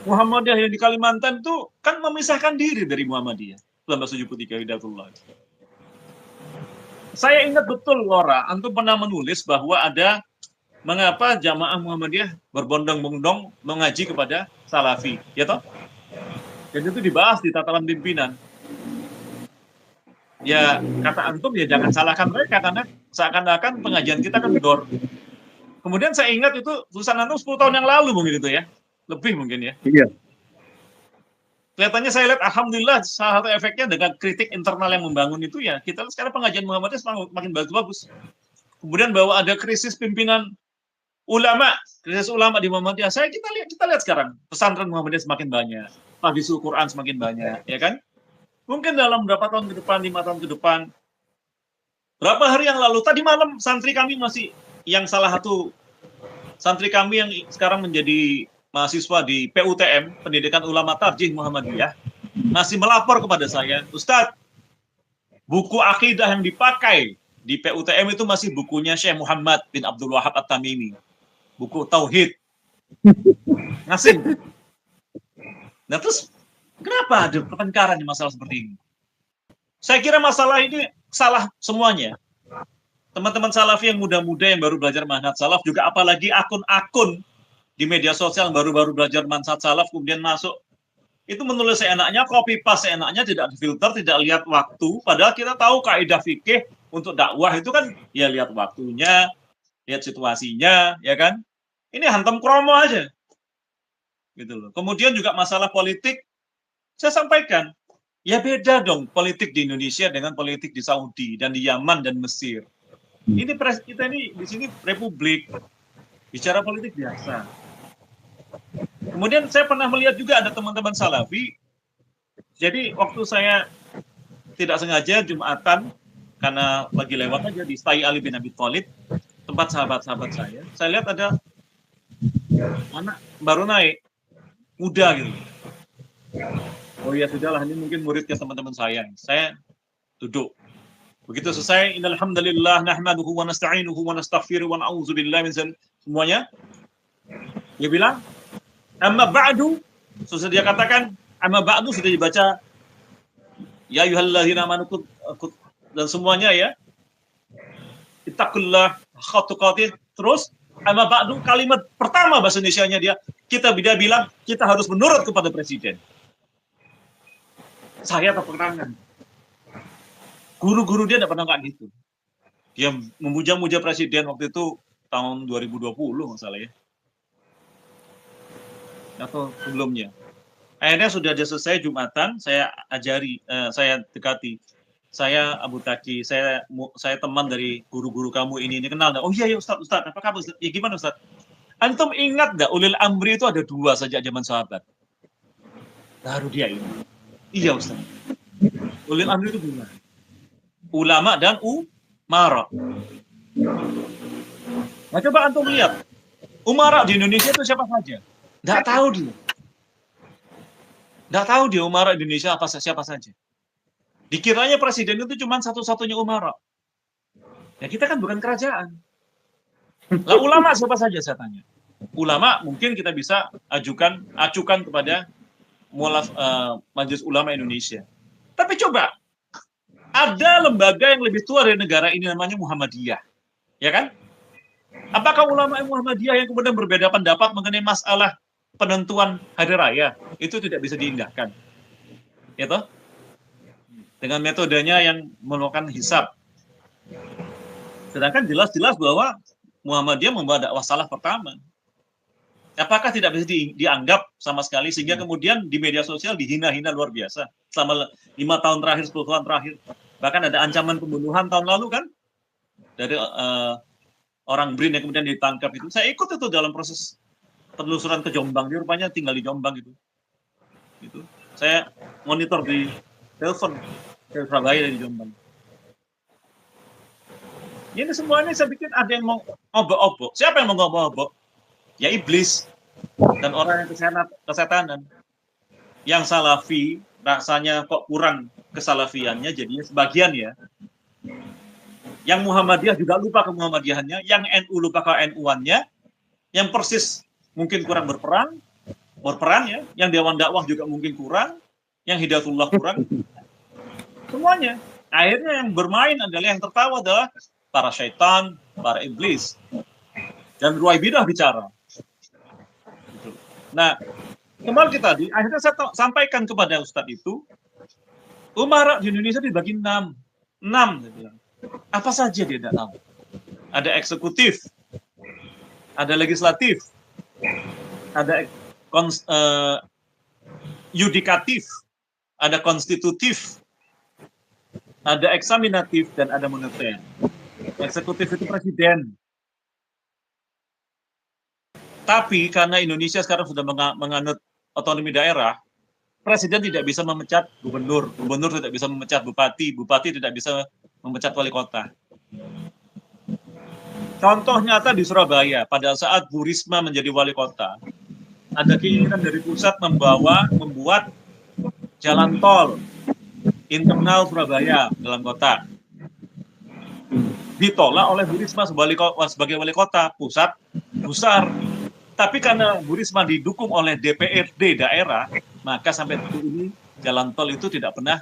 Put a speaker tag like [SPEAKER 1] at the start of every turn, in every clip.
[SPEAKER 1] Muhammadiyah yang di Kalimantan itu kan memisahkan diri dari Muhammadiyah. 1973 Hidayatullah. Saya ingat betul, Lora, antum pernah menulis bahwa ada mengapa jamaah Muhammadiyah berbondong-bondong mengaji kepada Salafi, ya toh? Dan itu dibahas di tataran pimpinan. Ya, kata antum ya jangan salahkan mereka karena seakan-akan pengajian kita kan dor. Kemudian saya ingat itu tulisan antum 10 tahun yang lalu mungkin itu ya. Lebih mungkin ya.
[SPEAKER 2] Iya.
[SPEAKER 1] Kelihatannya saya lihat alhamdulillah salah satu efeknya dengan kritik internal yang membangun itu ya kita sekarang pengajian Muhammadiyah makin bagus-bagus. Kemudian bahwa ada krisis pimpinan ulama, krisis ulama di Muhammadiyah. Kita lihat sekarang pesantren Muhammadiyah semakin banyak, tahfidzul Quran semakin banyak, ya kan? Mungkin dalam berapa tahun ke depan, 5 tahun ke depan, berapa hari yang lalu, tadi malam santri kami masih, yang salah satu santri kami yang sekarang menjadi mahasiswa di PUTM, Pendidikan Ulama Tarjih Muhammadiyah, masih melapor kepada saya, Ustadz, buku akidah yang dipakai di PUTM itu masih bukunya Syekh Muhammad bin Abdul Wahab At-Tamimi, buku Tauhid. Ngasih. Nah terus, kenapa ada pertengkaran di masalah seperti ini? Saya kira masalah ini salah semuanya. Teman-teman Salafi yang muda-muda yang baru belajar manhaj salaf, juga apalagi akun-akun di media sosial yang baru-baru belajar manhaj salaf, kemudian masuk, itu menulis seenaknya, copy paste seenaknya, tidak difilter, tidak lihat waktu, padahal kita tahu kaidah fikih untuk dakwah itu kan, ya lihat waktunya, lihat situasinya, ya kan? Ini hantam kromo aja. Gitu loh. Kemudian juga masalah politik, saya sampaikan, ya beda dong politik di Indonesia dengan politik di Saudi dan di Yaman dan Mesir. Ini kita ini di sini republik, bicara politik biasa. Kemudian saya pernah melihat juga ada teman-teman Salafi. Jadi waktu saya tidak sengaja Jumatan, karena lagi lewat aja di Stai Ali bin Abi Thalib, tempat sahabat-sahabat saya lihat ada anak baru naik, muda gitu. Oh ya sudahlah, ini mungkin muridnya teman-teman saya. Saya duduk. Begitu selesai, innal hamdalillah nahmaduhu wa nasta'inuhu wa nastaghfiruh wa na'udzu billahi min semuanya. Dia bilang, amma ba'du, sudah dia katakan, amma ba'du sudah dibaca, ya ayyuhalladzina amanu dan semuanya ya. Ittaqullah haqqa tuqatih. Terus amma ba'du, kalimat pertama bahasa Indonesianya dia bilang kita harus menurut kepada presiden. Saya tepuk tangan. Guru-guru dia tidak pernah kayak gitu. Dia memuja-muja presiden waktu itu tahun 2020 masalah ya. Atau sebelumnya. Akhirnya sudah dia selesai Jumatan, saya ajari, saya dekati. Saya Abu Taki, saya teman dari guru-guru kamu ini kenal enggak? Oh iya ya Ustaz, apa kabar Ustaz? Ya gimana Ustaz? Antum ingat enggak ulil amri itu ada 2 sejak zaman sahabat? Baru dia ini. Iya Ustaz. Ulil amri itu gimana? Ulama dan umara. Nah coba antum lihat, umara di Indonesia itu siapa saja? Nggak tahu dia. Nggak tahu dia umara Indonesia siapa saja. Dikiranya presiden itu cuma satu-satunya umara. Ya kita kan bukan kerajaan. Lah ulama siapa saja saya tanya. Ulama mungkin kita bisa acukan kepada Majelis Ulama Indonesia. Tapi coba, ada lembaga yang lebih tua dari negara ini namanya Muhammadiyah. Ya kan? Apakah ulama Muhammadiyah yang kemudian berbeda pendapat mengenai masalah penentuan hari raya itu tidak bisa diindahkan? Ya toh? Dengan metodenya yang melakukan hisab. Sedangkan jelas-jelas bahwa Muhammadiyah membawa dakwah salah pertama. Apakah tidak bisa dianggap sama sekali sehingga kemudian di media sosial dihina-hina luar biasa selama 5 tahun terakhir, 10 tahun terakhir. Bahkan ada ancaman pembunuhan tahun lalu kan dari orang BRIN yang kemudian ditangkap itu. Saya ikut itu dalam proses penelusuran ke Jombang. Dia rupanya tinggal di Jombang gitu. Saya monitor di telepon ke Surabaya dari Jombang. Ini semuanya saya pikir ada yang mau obok-obok. Siapa yang mau obok-obok? Ya iblis dan orang yang kesetanan. Yang Salafi rasanya kok kurang kesalafiannya, jadinya sebagian ya. Yang Muhammadiyah juga lupa ke Muhammadiyahannya, yang NU lupa ke NU-annya, yang Persis mungkin kurang berperan, berperan ya, yang dewan dakwah juga mungkin kurang, yang hidayatullah kurang, semuanya. Akhirnya yang bermain adalah, yang tertawa adalah para syaitan, para iblis, dan Ruwaibidah bicara. Gitu. Nah, kembali tadi, akhirnya saya sampaikan kepada Ustadz itu, umara di Indonesia dibagi 6. 6, saya bilang. Apa saja dia tidak tahu. Ada eksekutif, ada legislatif, ada yudikatif, ada konstitutif, ada eksaminatif, dan ada moneter. Eksekutif itu presiden. Tapi karena Indonesia sekarang sudah menganut otonomi daerah, presiden tidak bisa memecat gubernur, gubernur tidak bisa memecat bupati, bupati tidak bisa memecat wali kota. Contoh nyata di Surabaya, pada saat Bu Risma menjadi wali kota, ada keinginan dari pusat membuat jalan tol internal Surabaya dalam kota. Ditolak oleh Bu Risma sebagai wali kota, pusat besar. Tapi karena Bu Risma didukung oleh DPRD daerah, maka sampai detik ini jalan tol itu tidak pernah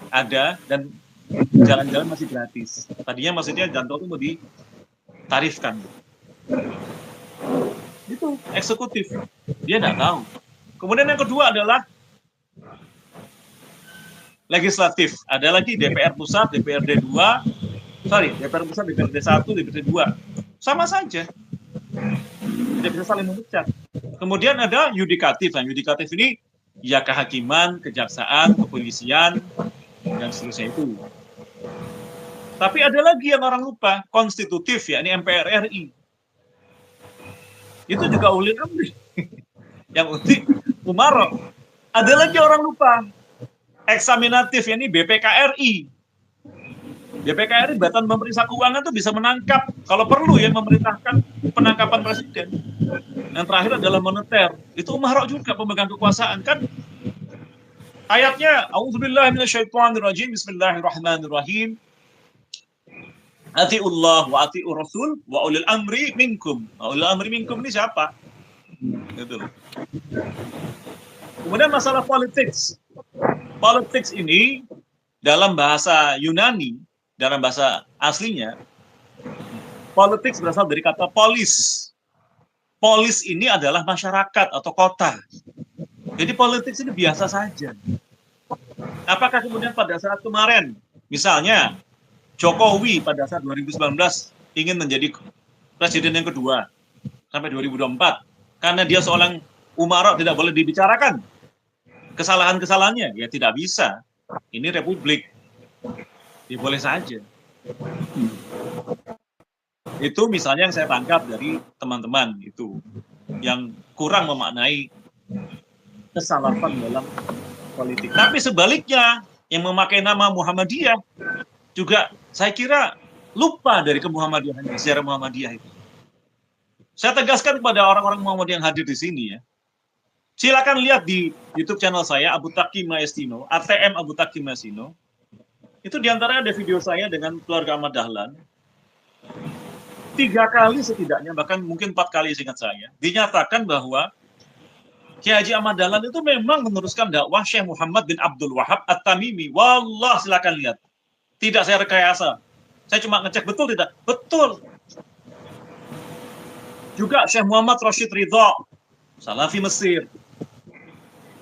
[SPEAKER 1] ada dan jalan-jalan masih gratis. Tadinya maksudnya jalan tol itu mau ditarifkan. Itu eksekutif. Dia tidak tahu. Kemudian yang kedua adalah legislatif. Ada lagi DPR pusat, DPRD 2, DPR pusat, DPRD 1, DPRD 2. Sama saja. Tidak bisa saling memecat. Kemudian ada yudikatif. Nah, yudikatif ini ya kehakiman, kejaksaan, kepolisian, dan seterusnya itu. Tapi ada lagi yang orang lupa, konstitutif, ya, ini MPR RI. Itu juga ulil amri. Yang uti umaro. Ada lagi orang lupa, eksaminatif, ya, ini BPKRI. BPKRI, Badan Pemeriksa Keuangan, itu bisa menangkap, kalau perlu ya, memerintahkan penangkapan presiden. Yang terakhir adalah moneter. Itu umaro juga pemegang kekuasaan, kan? Ayatnya, A'udzubillahi minasyaitonirrajim, Bismillahirrahmanirrahim. Atiullah wa atiur rasul wa ulil amri minkum. Ulil amri minkum ini siapa? Gitu. Kemudian masalah politics. Politics ini dalam bahasa Yunani, dalam bahasa aslinya, politics berasal dari kata polis. Polis ini adalah masyarakat atau kota. Jadi politics ini biasa saja. Apakah kemudian pada saat kemarin, misalnya Jokowi pada saat 2019 ingin menjadi presiden yang kedua sampai 2024, karena dia seorang umara tidak boleh dibicarakan kesalahan-kesalahannya, ya tidak bisa. Ini republik, ya boleh saja. Itu misalnya yang saya tangkap dari teman-teman itu yang kurang memaknai kesalahan dalam politik. Tapi sebaliknya, yang memakai nama Muhammadiyah juga saya kira lupa dari kemuhammadiyahan, sejarah Muhammadiyah itu. Saya tegaskan kepada orang-orang Muhammadiyah yang hadir di sini ya. Silakan lihat di YouTube channel saya, Abu Taqi Maestino, ATM Abu Taqi Maestino. Itu diantaranya ada video saya dengan keluarga Ahmad Dahlan. 3 kali setidaknya, bahkan mungkin 4 kali seingat saya, dinyatakan bahwa Kiai Haji Ahmad Dahlan itu memang meneruskan dakwah Syekh Muhammad bin Abdul Wahab At-Tamimi. Wallah, silakan lihat. Tidak saya rekayasa. Saya cuma ngecek betul tidak? Betul. Juga Syekh Muhammad Rashid Ridho, Salafi Mesir.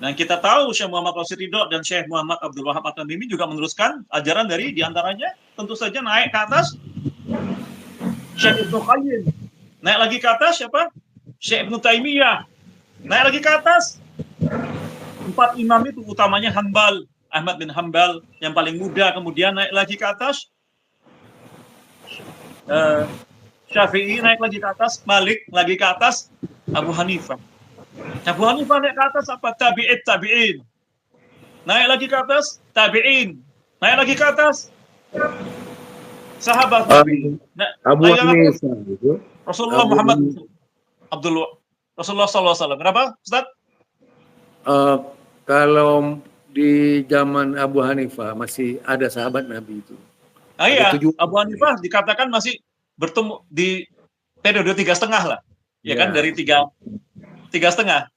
[SPEAKER 1] Dan kita tahu Syekh Muhammad Rashid Ridho dan Syekh Muhammad Abdul Wahab At-Tamimi juga meneruskan ajaran dari diantaranya tentu saja naik ke atas Syekh Ibnu Qayyim. Naik lagi ke atas siapa? Syekh Ibnu Taimiyah. Naik lagi ke atas 4 imam itu, utamanya Hanbal, Ahmad bin Hanbal yang paling muda. Kemudian naik lagi ke atas Syafi'i, naik lagi ke atas Malik, lagi ke atas Abu Hanifah. Abu Hanifah naik ke atas apa? Tabi'in. Naik lagi ke atas tabi'in. Naik lagi ke atas sahabat Nabi.
[SPEAKER 2] Abu Hanifah
[SPEAKER 1] Rasulullah Muhammad Rasulullah SAW. Kenapa, Ustaz?
[SPEAKER 2] Kalau di zaman Abu Hanifah masih ada sahabat Nabi itu.
[SPEAKER 1] Iya, Abu Hanifah dikatakan masih bertemu di periode 3,5 lah, ya kan, dari 3 3,5.